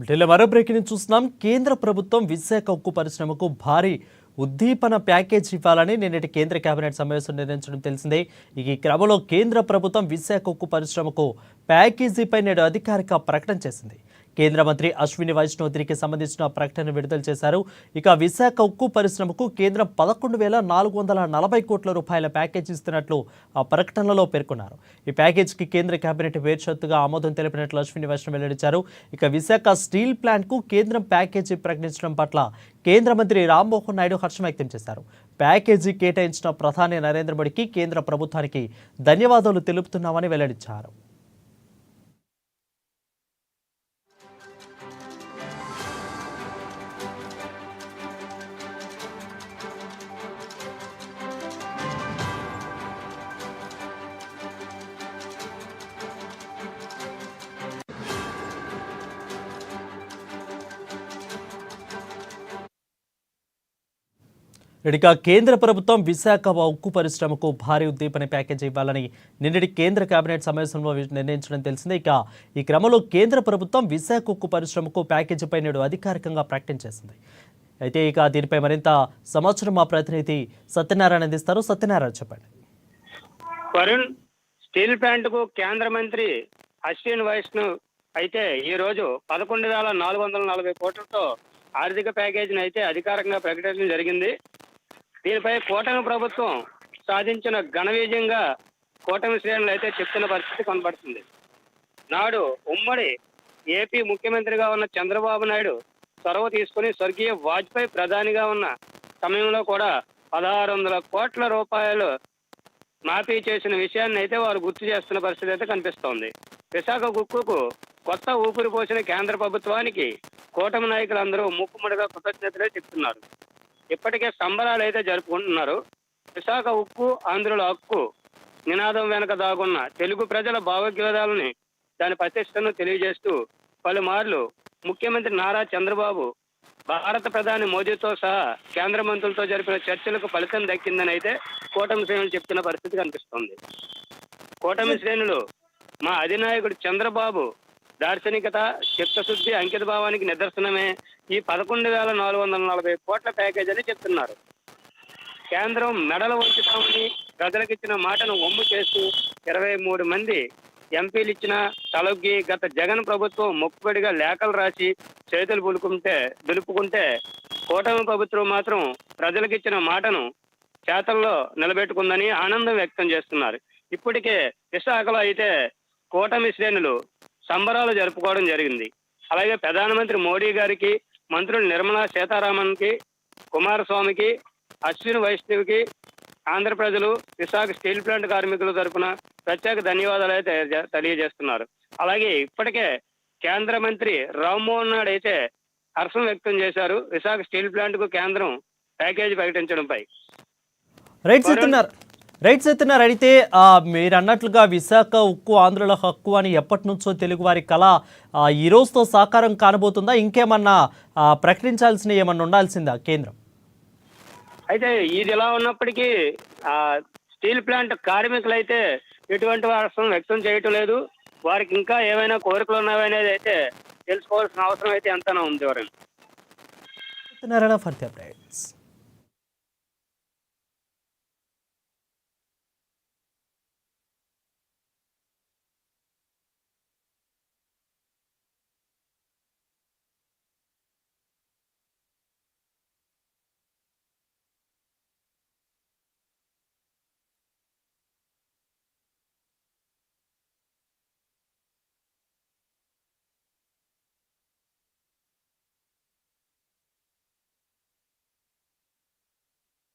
వీటిలో మరో బ్రేకింగ్ చూస్తున్నాం. కేంద్ర ప్రభుత్వం విశాఖ ఉక్కు పరిశ్రమకు భారీ ఉద్దీపన ప్యాకేజ్ ఇవ్వాలని నిన్నటి కేంద్ర కేబినెట్ సమావేశం నిర్ణయించడం తెలిసిందే. ఈ క్రమంలో కేంద్ర ప్రభుత్వం విశాఖ ఉక్కు పరిశ్రమకు ప్యాకేజీపై నేడు అధికారిక ప్రకటన చేసింది. కేంద్ర మంత్రి అశ్విని వైష్ణవ్ దీనికి సంబంధించిన ప్రకటన విడుదల చేశారు. ఇక విశాఖ ఉక్కు పరిశ్రమకు కేంద్రం 11,440 కోట్ల రూపాయల ప్యాకేజ్ ఇస్తున్నట్లు ఆ ప్రకటనలో పేర్కొన్నారు. ఈ ప్యాకేజీకి కేంద్ర కేబినెట్ వేర్షత్తుగా ఆమోదం తెలిపినట్లు అశ్విని వైష్ణవ్ వెల్లడించారు. ఇక విశాఖ స్టీల్ ప్లాంట్కు కేంద్రం ప్యాకేజీ ప్రకటించడం పట్ల కేంద్ర మంత్రి రామ్మోహన్ నాయుడు హర్షం వ్యక్తం చేశారు. ప్యాకేజీ కేటాయించిన ప్రధాని నరేంద్ర మోడీకి కేంద్ర ప్రభుత్వానికి ధన్యవాదాలు తెలుపుతున్నామని వెల్లడించారు. ఇక కేంద్ర ప్రభుత్వం విశాఖ ఉక్కు పరిశ్రమకు భారీ ఉద్దీపన ప్యాకేజీ ఇవ్వాలని నిన్నటి కేంద్ర కేబినెట్ సమావేశంలో నిర్ణయించడం తెలిసిందే. ఇక ఈ క్రమంలో కేంద్ర ప్రభుత్వం విశాఖ ఉక్కు పరిశ్రమకు ప్యాకేజీపై నేడు అధికారికంగా ప్రకటన చేసింది. అయితే ఇక దీనిపై మరింత సమాచారం మా ప్రతినిధి సత్యనారాయణ అందిస్తారు. సత్యనారాయణ చెప్పండి. వరుణ్, స్టీల్ ప్లాంట్కు కేంద్ర మంత్రి అశ్విన్ వైష్ణవ్ అయితే ఈ రోజు 11,440 కోట్లతో ఆర్థిక ప్యాకేజీని అయితే అధికారికంగా ప్రకటించడం జరిగింది. దీనిపై కూటమి ప్రభుత్వం సాధించిన ఘన విజయంగా కూటమి శ్రేణులు అయితే చెప్తున్న పరిస్థితి కనబడుతుంది. నాడు ఉమ్మడి ఏపీ ముఖ్యమంత్రిగా ఉన్న చంద్రబాబు నాయుడు చొరవ తీసుకుని స్వర్గీయ వాజ్పేయి ప్రధానిగా ఉన్న సమయంలో కూడా 1,600 కోట్ల రూపాయలు మాఫీ చేసిన విషయాన్ని అయితే వారు గుర్తు చేస్తున్న పరిస్థితి అయితే కనిపిస్తోంది. విశాఖ ఉక్కుకు కొత్త ఊపిరి పోసిన కేంద్ర ప్రభుత్వానికి కూటమి నాయకులందరూ ముక్కుముడిగా కృతజ్ఞతలే చెప్తున్నారు. ఇప్పటికే సంబరాలు అయితే జరుపుకుంటున్నారు. విశాఖ ఉక్కు ఆంధ్రుల హక్కు నినాదం వెనక దాగున్న తెలుగు ప్రజల భావోద్వేగాలని దాని ప్రతిష్టను తెలియజేస్తూ పలుమార్లు ముఖ్యమంత్రి నారా చంద్రబాబు భారత ప్రధాని మోదీతో సహా కేంద్ర మంత్రులతో జరిపిన చర్చలకు ఫలితం దక్కిందని అయితే కూటమి శ్రేణులు చెప్తున్న పరిస్థితి కనిపిస్తోంది. కూటమి శ్రేణులు మా అధినాయకుడు చంద్రబాబు దార్శనికత, చిత్తశుద్ధి, అంకిత భావానికి నిదర్శనమే ఈ 11,440 కోట్ల ప్యాకేజ్ అని చెప్తున్నారు. కేంద్రం మెడలు వంచుతామని ప్రజలకు ఇచ్చిన మాటను ఒమ్ము చేస్తూ 23 మంది ఎంపీలు ఇచ్చిన తలొగ్గి గత జగన్ ప్రభుత్వం మొక్కుబడిగా లేఖలు రాసి చేతులు దులుపుకుంటే కూటమి ప్రభుత్వం మాత్రం ప్రజలకు ఇచ్చిన మాటను చేతల్లో నిలబెట్టుకుందని ఆనందం వ్యక్తం చేస్తున్నారు. ఇప్పటికే విశాఖలో అయితే కూటమి శ్రేణులు సంబరాలు జరుపుకోవడం జరిగింది. అలాగే ప్రధానమంత్రి మోడీ గారికి, మంత్రులు నిర్మలా సీతారామన్కి, కుమారస్వామికి, అశ్విని వైష్ణవ్కి ఆంధ్ర ప్రజలు విశాఖ స్టీల్ ప్లాంట్ కార్మికుల తరఫున ప్రత్యేక ధన్యవాదాలు అయితే తెలియజేస్తున్నారు. అలాగే ఇప్పటికే కేంద్ర మంత్రి రామ్మోహన్ నాయుడు అయితే హర్షం వ్యక్తం చేశారు విశాఖ స్టీల్ ప్లాంట్ కు కేంద్రం ప్యాకేజీ ప్రకటించడంపై. రైట్ సత్యనారాయణ, అయితే మీరు అన్నట్లుగా విశాఖ ఉక్కు ఆంధ్రుల హక్కు అని ఎప్పటి నుంచో తెలుగు వారి కళ ఈ రోజుతో సాకారం కానబోతుందా? ఇంకేమన్నా ప్రకటించాల్సిన ఏమన్నా ఉండాల్సిందా కేంద్రం? అయితే ఇది ఇలా ఉన్నప్పటికీ స్టీల్ ప్లాంట్ కార్మికులు అయితే ఎటువంటి హర్షం వ్యక్తం చేయటం లేదు. వారికి ఇంకా ఏమైనా కోరికలు ఉన్నాయనేది అయితే తెలుసుకోవాల్సిన అవసరం అయితే ఎంతైనా ఉంది. Satyanarayana for the updates.